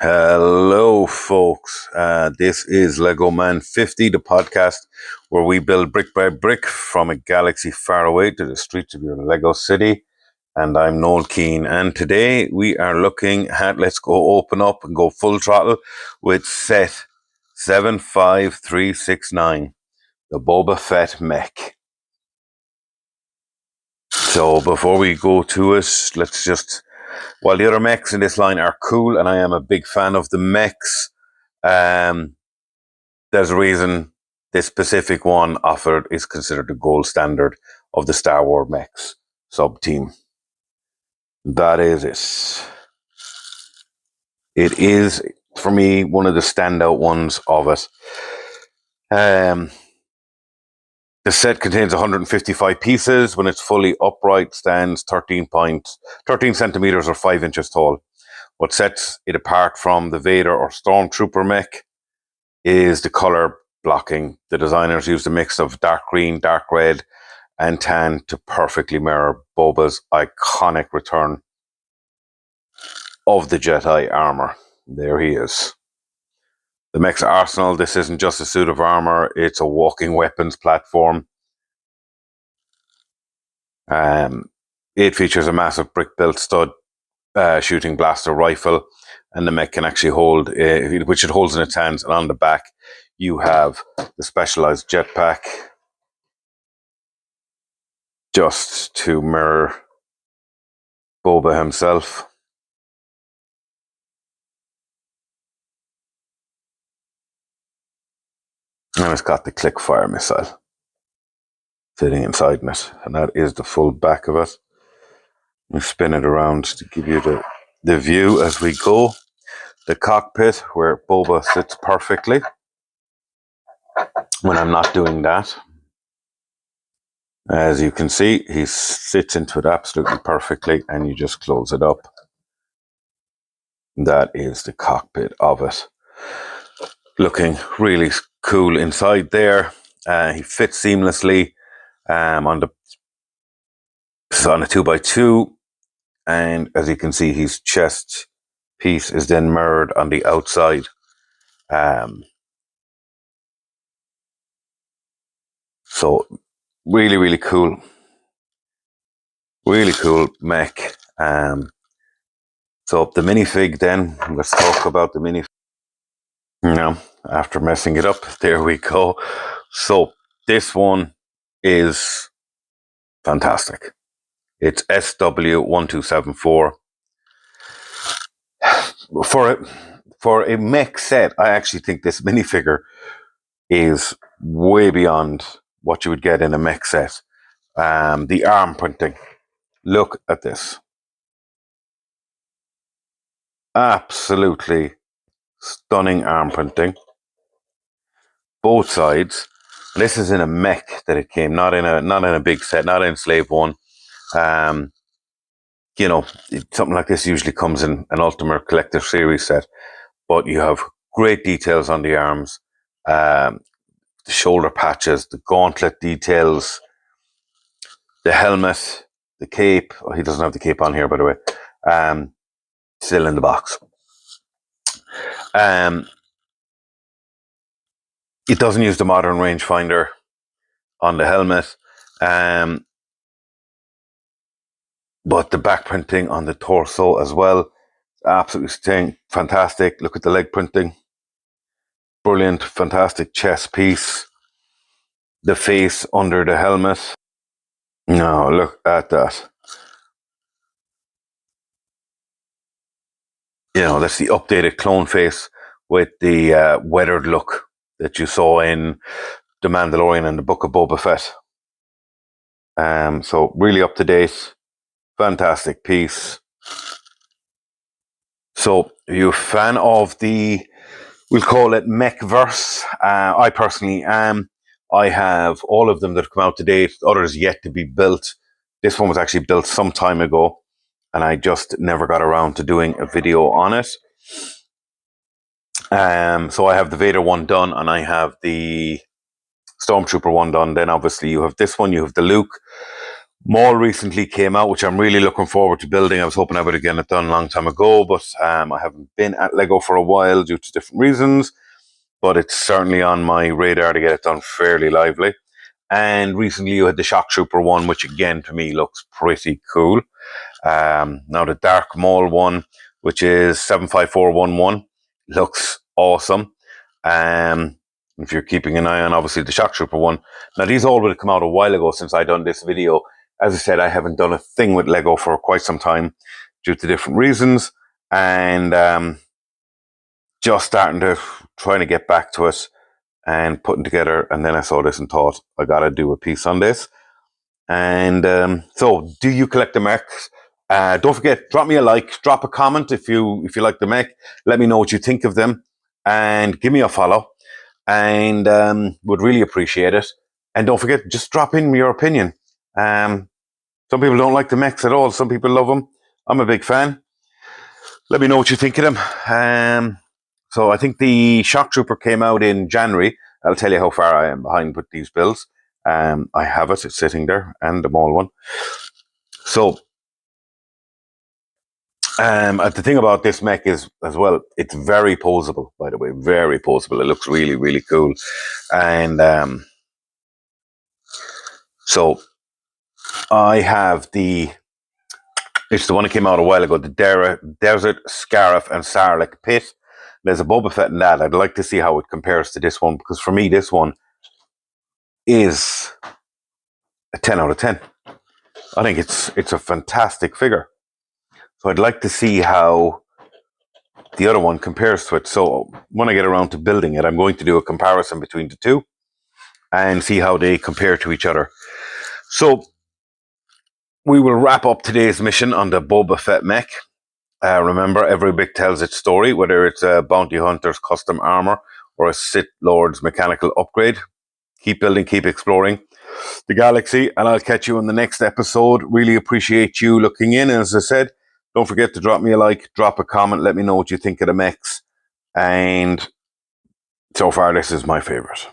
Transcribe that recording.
Hello, folks. This is Lego Man 50, the podcast where we build brick by brick from a galaxy far away to the streets of your Lego city. And I'm Noel Keane. And today we are looking at, let's go open up and go full throttle with set 75369, the Boba Fett mech. So before we go to it, let's just, while the other mechs in this line are cool, and I am a big fan of the mechs, there's a reason this specific one offered is considered the gold standard of the Star Wars mechs sub team. That is it. It is, for me, one of the standout ones of it. The set contains 155 pieces. When it's fully upright, stands 13 centimeters or 5 inches tall. What sets it apart from the Vader or Stormtrooper mech is the color blocking. The designers used a mix of dark green, dark red, and tan to perfectly mirror Boba's iconic return of the Jedi armor. There he is. The mech's arsenal, this isn't just a suit of armor, it's a walking weapons platform. It features a massive brick-built stud shooting blaster rifle, and the mech can actually hold, which it holds in its hands, and on the back you have the specialized jetpack, just to mirror Boba himself. And it's got the click fire missile sitting inside it, and that is the full back of it. We spin it around to give you the view as we go. The cockpit where Boba sits perfectly when I'm not doing that. As you can see, he sits into it absolutely perfectly, and you just close it up. That is the cockpit of it. Looking really cool inside there. He fits seamlessly on a 2x2, and as you can see, his chest piece is then mirrored on the outside. So really, really cool. Really cool mech. So the minifig then, let's talk about the minifig. Now, after messing it up, there we go. So this one is fantastic. It's SW1274. For a mech set, I actually think this minifigure is way beyond what you would get in a mech set. The arm printing. Look at this. Absolutely stunning arm printing. Both sides. And this is in a mech that it came, not in a big set, not in Slave One. You know, something like this usually comes in an Ultimate Collector Series set, but you have great details on the arms, the shoulder patches, the gauntlet details, the helmet, the cape. Oh, he doesn't have the cape on here, by the way. Still in the box. It doesn't use the modern rangefinder on the helmet, but the back printing on the torso as well, absolutely fantastic. Look at the leg printing. Brilliant, fantastic chest piece. The face under the helmet. No, look at that. You know, that's the updated clone face with the weathered look that you saw in The Mandalorian and the Book of Boba Fett. So really up to date, fantastic piece. So are you a fan of the, we'll call it mech-verse? I personally am. I have all of them that have come out to date, others yet to be built. This one was actually built some time ago, and I just never got around to doing a video on it. So I have the Vader one done, and I have the Stormtrooper one done. Then obviously you have this one, you have the Luke. Maul recently came out, which I'm really looking forward to building. I was hoping I would have gotten it done a long time ago, but I haven't been at Lego for a while due to different reasons. But it's certainly on my radar to get it done fairly lively. And recently you had the Shock Trooper one, which again to me looks pretty cool. Now the Dark Maul one, which is 75411, looks awesome. If you're keeping an eye on, obviously, the Shock Trooper one. Now, these all would have come out a while ago since I done this video. As I said, I haven't done a thing with Lego for quite some time due to different reasons. And just starting to, trying to get back to it and putting together. And then I saw this and thought, I got to do a piece on this. And so, do you collect the mechs? Don't forget, drop me a like, drop a comment if you like the mech. Let me know what you think of them, and give me a follow. And would really appreciate it. And don't forget, just drop in your opinion. Some people don't like the mechs at all. Some people love them. I'm a big fan. Let me know what you think of them. So I think the Shock Trooper came out in January. I'll tell you how far I am behind with these builds. I have it. It's sitting there, and the Maul one. So the thing about this mech is, as well, it's very poseable, by the way. Very poseable. It looks really, really cool. And so I have it's the one that came out a while ago, the Desert Scarif and Sarlacc Pit. There's a Boba Fett in that. I'd like to see how it compares to this one, because for me, this one is a 10 out of 10. I think it's a fantastic figure. So I'd like to see how the other one compares to it. So when I get around to building it, I'm going to do a comparison between the two and see how they compare to each other. So we will wrap up today's mission on the Boba Fett mech. Remember, every bit tells its story, whether it's a bounty hunter's custom armor or a Sith Lord's mechanical upgrade. Keep building, keep exploring the galaxy, and I'll catch you in the next episode. Really appreciate you looking in. And as I said, don't forget to drop me a like, drop a comment, let me know what you think of the mechs. And so far, this is my favorite.